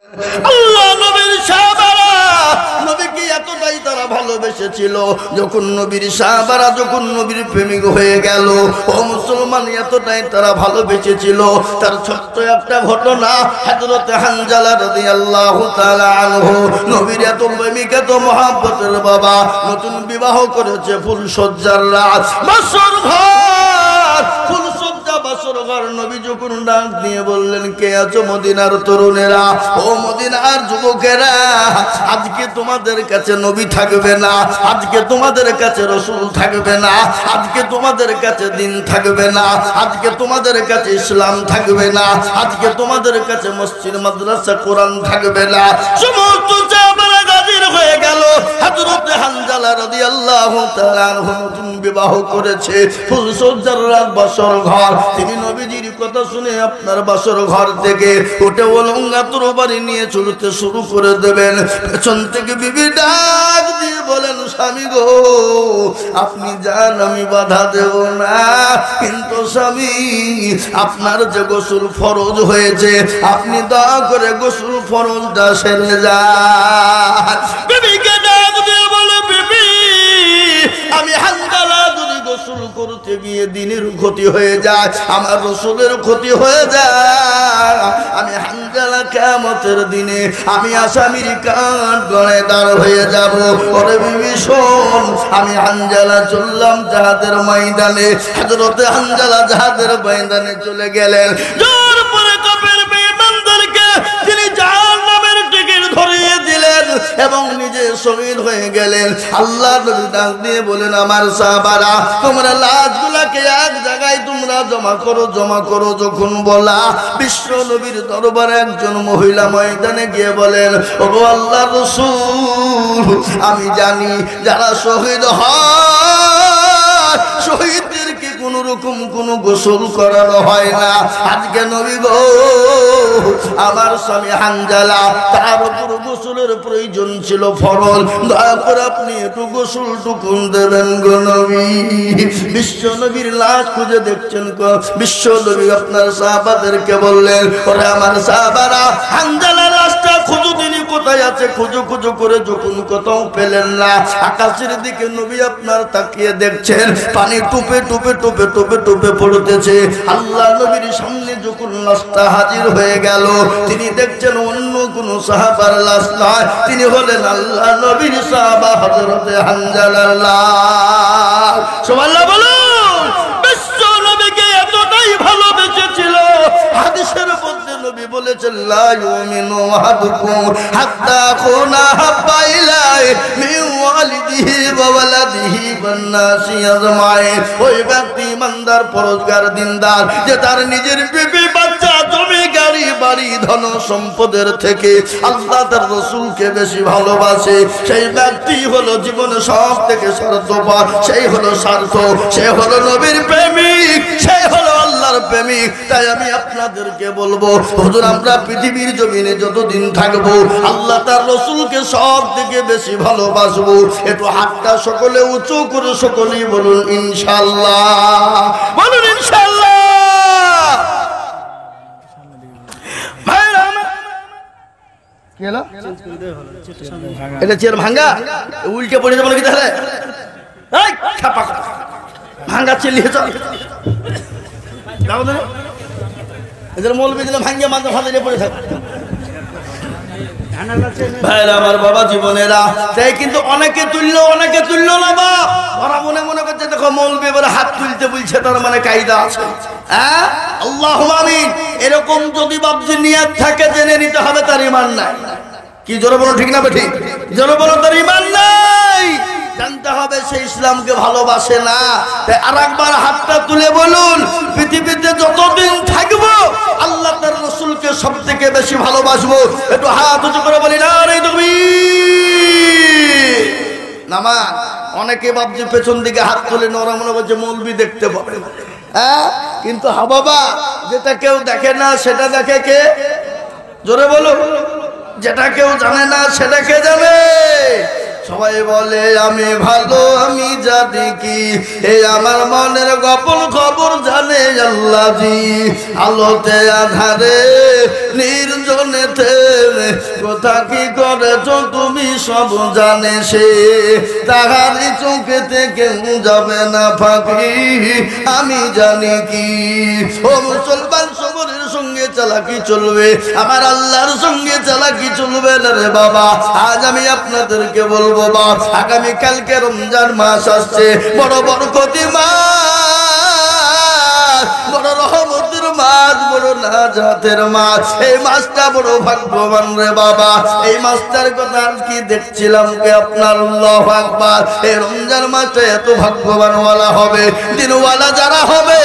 আল্লাহ নবীর সাহাবারা নবীকে এতটাই তারা ভালোবেসেছিল, যখন নবীর সাহাবারা যখন নবীর প্রেমিক হয়ে গেল, ও মুসলমান, এতটাই তারা ভালোবেসেছিল। তার ছোট্ট একটা ঘটনা, হযরত হানজালা রাদিয়াল্লাহু তাআলা আনহু নবীর এত প্রেমিক, এত মহব্বতের বাবা, নতুন বিবাহ করেছে, ফুলসজ্জার রাত, বাসর ঘর, ফুলসজ্জা বাসর ঘর। নবী যখন ডাক দিয়ে বললেন, কে আছো মদিনার তরুণেরা, ও মদিনার যুবকেরা, আজকে তোমাদের কাছে নবী থাকবে না, আজকে তোমাদের কাছে রাসূল থাকবে না, আজকে তোমাদের কাছে দ্বীন থাকবে না, আজকে তোমাদের কাছে ইসলাম থাকবে না, আজকে তোমাদের কাছে মসজিদ মাদ্রাসা কোরআন থাকবে না। সমস্ত সাহাবারা গাজীর হয়ে গেল। হযরত হানজালা রাদিয়াল্লাহু তাআলা আনহু নতুন বিবাহ করেছে, ফুলসজ্জার রাত, বাসর ঘর। তিনি নবীজির কথা শুনে আপনার বাসর ঘর থেকে উঠে ওলঙ্গা তরবারি নিয়ে চলতে শুরু করে দেবেন। পেছন থেকে বিবি ডাক দিয়ে বলেন, স্বামী গো, আপনি যান, আমি বাধা দেব না, কিন্তু স্বামী, আপনার যে গোসল ফরজ হয়েছে, আপনি দয়া করে গোসল ফরজটা সেরে যান। বিবিকে ডাক দিয়ে বলে, বিবি, আমি হানজালা যদি গোসল করতে গিয়ে দিনের ক্ষতি হয়ে যায়, আমার রাসূলের ক্ষতি হয়ে যায়, আমি হানজালা কিয়ামতের দিনে আমি আসামির কাঠ গড়ায় দাঁড় হয়ে যাব। ওরে বিবি শোন, আমি হানজালা চললাম জাহাদের ময়দানে। হযরত হানজালা জাহাদের ময়দানে চলে গেলেন। জোর পরে কাফের বেঈমানদেরকে তিনি জাহান্নামের টিকিট ধরিয়ে দিলেন এবং নিজে শহীদ হয়ে গেলেন। আল্লাহ নবী ডাক দিয়ে বলেন, আমার সাহাবারা, তোমরা লাশগুলোকে এক জায়গায় তোমরা জমা করো, জমা করো। যখন বলা, বিশ্ব নবীর দরবারে একজন মহিলা ময়দানে গিয়ে বলেন, ওগো আল্লাহর রাসূল, আমি জানি যারা শহীদ হয়, শহীদদেরকে কোনো রকম কোনো গোসল করানো হয় না। আজকে নবী গো, আমার স্বামী হানজালা, তার উপর গোসলের প্রয়োজন ছিল, ফরজ, দয়া করে আপনি একটু গোসল টুকুন দেবেন গো নবী। বিশ্ব নবীর লাশ খুঁজে দেখছেন, বিশ্ব নবী আপনার সাহাবাদেরকে বললেন, ওরে আমার সাহাবারা, হানজালার লাশটা খুঁজো, তিনি কোথায় আছে? খুঁজো খুঁজো করে যখন কোথাও পেলেন না, আকাশের দিকে নবী আপনার তাকিয়ে দেখছেন, পানি টুপে টুপে টুপে টুপে টুপে পড়তেছে। আল্লাহ নবীর সামনে যখন লাশটা হাজির হয়ে গেল, তিনি দেখছেন অন্য কোন সাহাবার লাশ নয়, তিনি হলেন আল্লাহ নবীর সাহাবা হযরত হানজালার লাশ। সুবহানাল্লাহ বলুন। বিশ্ব নবীকে এতটাই ভালোবেসেছিল, হাদিসের মধ্যে নবী বলেছেন, লা ইউমিনু আহাদুকুম হাত্তা কুনা হাব্বা ইলাইহি মিন ওয়ালিদিহি ওয়া ওয়ালাদিহি ওয়ান নাসি আজমাইন। ওই ব্যক্তি ইমানদার, পরহেজগার, দিনদার, যে তার নিজের বিবি, বাচ্চা, জমি, গাড়ি, বাড়ি, ধন সম্পদের থেকে আল্লাহ তার রাসূলকে বেশি ভালোবাসে, সেই ব্যক্তি হলো জীবনে সব থেকে স্বার্থপর, সেই হলো স্বার্থ, সে হলো নবীর প্রেমিক, সেই হলো আল্লাহর প্রেমিক। তাই আমি আপনাদেরকে বলবো, হুজুর, আমরা পৃথিবীর জমিনে যতদিন থাকবো, আল্লাহ তার রাসূলকে সব থেকে বেশি ভালোবাসবো। একটু হাতটা সকলে উঁচু করে সকলেই বলুন ইনশাআল্লাহ, বলুন ইনশাআল্লাহ। এটা চেয়ার ভাঙ্গা, উল্টে পড়ে যাবো নাকি তাহলে? ভাঙ্গা চেলিয়ে চল, এদের মৌলবি দিলে ভাঙ্গে মাথা ফাঁদে পড়ে থাকে। ভাইরা আমার, বাবা জীবনেরা, তাই কিন্তু অনেকে তুললো, অনেকে তুললো না। বা ওরা মনে মনে করছে, দেখো মৌলবি এবারে হাত তুলতে বলছে, তার মানে কায়দা আছে। হ্যাঁ, আল্লাহুম্মা আমিন। এরকম যদি বাপজি নিয়ত থাকে, জেনে নিতে হবে তার ঈমান নাই। কি জোরে বলো, ঠিক না বেঠিক? জোরে বলো, তার ঈমান নাই। জানতে হবে সে ইসলামকে ভালোবাসে না। তাই আরেকবার হাতটা তুলে বলুন, পৃথিবীতে যতদিন থাকবো আল্লাহ তার রাসূলকে সবথেকে বেশি ভালোবাসবো। একটু হাত উঁচু করে বলি না রে তাকবীর। নামা অনেকে ভাবছে পেছন দিকে হাত তুলে ওরা মনে করছে মৌলবি দেখতে পাবে। হ্যাঁ, কিন্তু হা বাবা, যেটা কেউ দেখে না সেটা দেখে কে? জোরে বলো। যেটা কেউ জানে না সেটা কে জানে? সবাই বলে আমি ভালো আমি জানি কি, এই আমার মনের গোপন খবর জানে আল্লাহ জি। আলোতে আধারে নির্জনেতে কোথা কি করেছ তুমি সব জানে সে, তাহারি চোখেতে কেউ যাবে না ফাঁকি আমি জানি কি। ও মুসলমান, সবরের সঙ্গে চালাকি চলবে, আমার আল্লাহর সঙ্গে চালাকি চলবে না রে বাবা। আজ আমি আপনাদেরকে বলবো বাপ, আগামী কালকে রমজান মাস আসছে, বড় বরকতি মাস, বড় রহমতের মাস, বড় নাজাতের মাস। এই মাসটা বড় ভাগ্যবান রে বাবা। এই মাসটার কথা কি দেখছিলাম কে আপনার, আল্লাহু আকবার। এই রমজান মাসটা এত ভাগ্যবান ওয়ালা হবে, দিনওয়ালা যারা হবে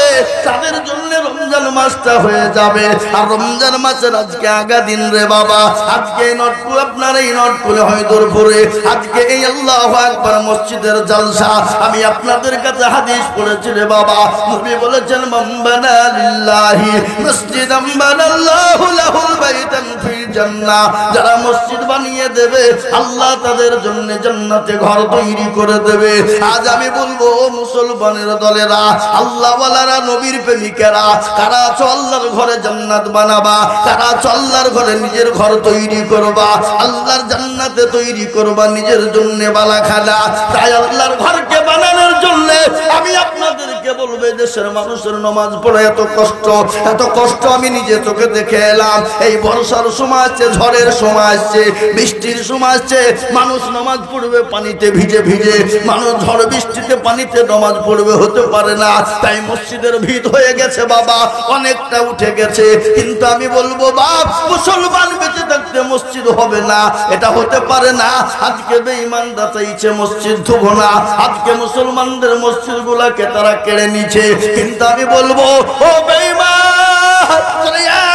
তাদের জন্য রমজান মাসটা হয়ে যাবে। আর রমজান মাসের আজকে আগা দিন রে বাবা। আজকে এই নটপুর, আপনার এই নটপুরে হয়দরপুরে আজকে এই আল্লাহু আকবার মসজিদের জলসা। আমি আপনাদের কাছে হাদিস পড়েছি রে বাবা। নবী বলেছেন মান বানা লিল্লাহি মসজিদান বানাল্লাহু লাহুল বাইতান ফিল জান্নাহ। যারা মসজিদ বানিয়ে দেবে আল্লাহ তাদের জন্য জান্নাতে ঘর তৈরি করে দেবে। আজ আমি বলবো মুসলমানের দলেরা, আল্লাহ ওয়ালারা, নবীর প্রেমিকেরা, কারা আছো আল্লাহর ঘরে জান্নাত বানাবা, কারা আছো আল্লাহর ঘরে নিজের ঘর তৈরি করবা, আল্লাহর জান্নাতে তৈরি করবা নিজের জন্য বালাখানা। তাই আল্লাহর ঘরকে বানানোর জন্য আমি আপনাদেরকে বলবো, দেশের মানুষের নামাজ পড়া এত কষ্ট, এত কষ্ট আমি নিজে চোখে দেখে এলাম। এই বর্ষার সময় আসছে, ঝড়ের সময় আসছে, বৃষ্টির সময় আসছে, মানুষ নামাজ পড়বে পানিতে ভিজে ভিজে, মানুষ ঝড় বৃষ্টিতে পানিতে নামাজ পড়বে, হতে পারে না। তাই মসজিদের ভিড় হয়ে গেছে বাবা, অনেকটা উঠে গেছে। কিন্তু আমি বলবো বাপ, মুসলমান বেঁচে থাকতে মসজিদ হবে না, এটা হতে পারে না। আজকে বেঈমানরা চাইছে মসজিদ ধুবো না, আজকে মুসলমানদের মসজিদ গুলাকে তারা কেড়ে নিচ্ছে। কিন্তু আমি বলবো ও বেঈমান,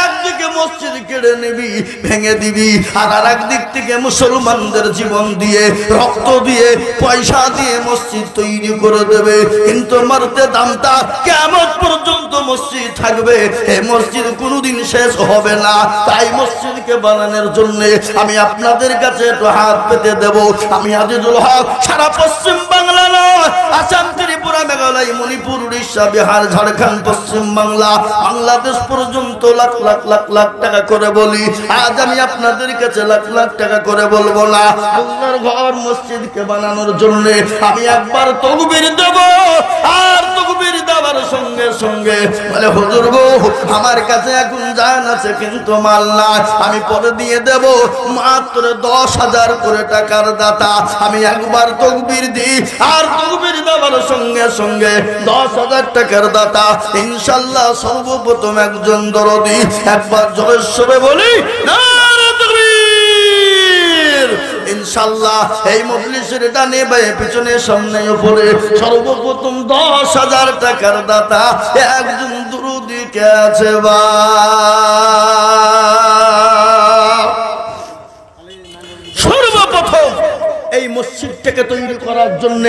একদিকে মসজিদ কেড়ে নিবি, ভেঙে দিবি, আর একদিক থেকে মুসলমানদের জীবন দিয়ে, রক্ত দিয়ে, পয়সা দিয়ে মসজিদ তৈরি করে দেবে। কিন্তু মারতে দামটা কিয়ামত পর্যন্ত মসজিদ থাকবে, এই মসজিদ কোনোদিন শেষ হবে না। তাই মসজিদকে বানানোর জন্য আমি আপনাদের কাছে একটু হাত পেতে দেব। আমি আজিজুল হক সারা পশ্চিম বাংলা নয়, আসাম, ত্রিপুরা, মেঘালয়, মণিপুর, উড়িষ্যা, বিহার, ঝাড়খণ্ড, পশ্চিম বাংলা, বাংলাদেশ পর্যন্ত লাখ লাখ লাখ লাখ টাকা করে বলি। আজ আমি আপনাদের কাছে লাখ লাখ টাকা করে বলবো না, আল্লাহর ঘর মসজিদকে বানানোর জন্য আমি একবার তাকবীর দেব। আর তাকবীর দেওয়ার সঙ্গে সঙ্গে বলে হুজুর গো, আমার কাছে এখন জান আছে কিন্তু মাল নাই, আমি পরে দিয়ে দেব। মাত্র 10,000 করে টাকার দাতা। আমি একবার তাকবীর দিই, আর তাকবীর দেওয়ার সঙ্গে সঙ্গে 10,000 টাকার দাতা ইনশাআল্লাহ সর্বপ্রথম একজন দরদি। একবার জোরে সরে বলি নারে তাকবীর। ইনশাআল্লাহ এই মজলিসের ডানে বায়ে পিছনে সামনে উপরে সর্বপ্রথম 10,000 টাকার দাতা একজন দরদি কে আছে বা সর্বপ্রথম এই মসজিদটাকে তৈরি করার জন্য,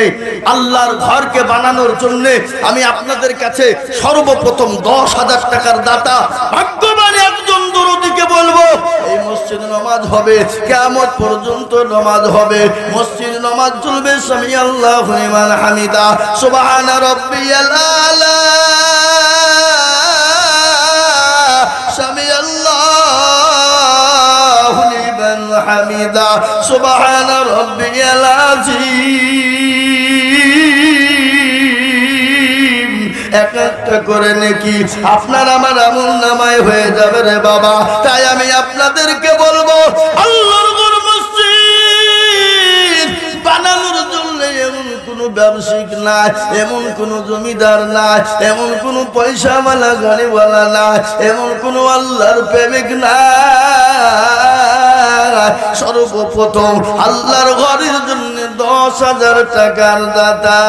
আল্লাহর ঘরকে বানানোর জন্য আমি আপনাদের কাছে সর্বপ্রথম 10,000 টাকার দাতা ভাগ্যবান একজন দরদিকে বলবো, এই মসজিদ নামাজ হবে, কিয়ামত পর্যন্ত নামাজ হবে, মসজিদ নামাজ চলবে। সামি আল্লাহু লিমান হামিদা, সুবহানা রাব্বিয়াল আলা, সামি আল্লাহু লিমান হামিদা, সুবহানা রাব্বিয়াল আযীম। এক একটা করে নাকি আপনার আমার আমল নামায় হয়ে যাবে রে বাবা। তাই আমি আপনাদেরকে বলবো, আল্লাহর ঘর মসজিদ বানানোর জন্য এমন কোনো ব্যবসায়িক নাই, এমন কোনো জমিদার নাই, এমন কোনো পয়সাওয়ালা গাড়িওয়ালা নাই, এমন কোনো আল্লাহর প্রেমিক নাই। সর্বপ্রথম আল্লাহর ঘরের জন্য 10,000 টাকার দাতা।